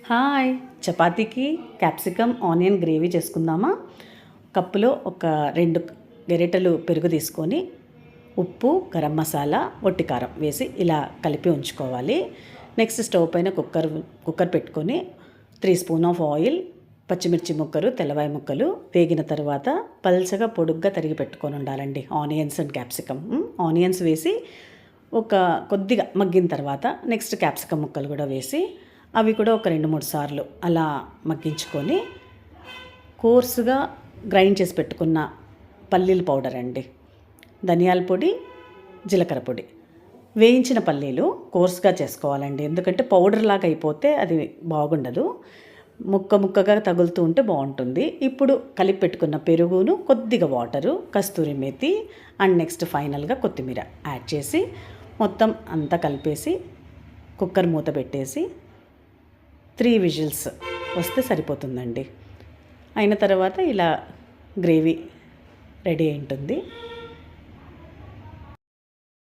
Hi, చపాతీకి capsicum onion gravy చేసుకుందామా. కప్పులో ఒక 2 గరిటెలు పెరుగు తీసుకొని ఉప్పు, గరం మసాలా, ఒట్టి కారం వేసి ఇలా కలిపి ఉంచుకోవాలి. నెక్స్ట్ స్టవ్ పైన కుక్కర్ పెట్టుకొని 3 స్పూన్ ఆఫ్ ఆయిల్, పచ్చిమిర్చి ముక్కలు, తెల్లవాయి ముక్కలు వేగిన తర్వాత పల్చగా పొడుగ్గా తరిగి పెట్టుకొని ఉండాలండి ఆనియన్స్ అండ్ క్యాప్సికమ్. ఆనియన్స్ వేసి ఒక కొద్దిగా మగ్గిన తర్వాత నెక్స్ట్ క్యాప్సికమ్ ముక్కలు కూడా వేసి అవి కూడా ఒక 2-3 సార్లు అలా మగ్గించుకొని కోర్సుగా గ్రైండ్ చేసి పెట్టుకున్న పల్లీల పౌడర్ అండి, ధనియాల పొడి, జీలకర్ర పొడి, వేయించిన పల్లీలు కోర్సుగా చేసుకోవాలండి. ఎందుకంటే పౌడర్ లాగా అయిపోతే అది బాగుండదు, ముక్కగా తగులుతూ ఉంటే బాగుంటుంది. ఇప్పుడు కలిపి పెట్టుకున్న పెరుగును, కొద్దిగా water, Kasturi methi and next ఫైనల్గా కొత్తిమీర యాడ్ చేసి మొత్తం అంతా కలిపేసి కుక్కర్ మూత పెట్టేసి 3 విజిల్స్ వస్తే సరిపోతుందండి. అయిన తర్వాత ఇలా గ్రేవీ రెడీ అయి ఉంటుంది.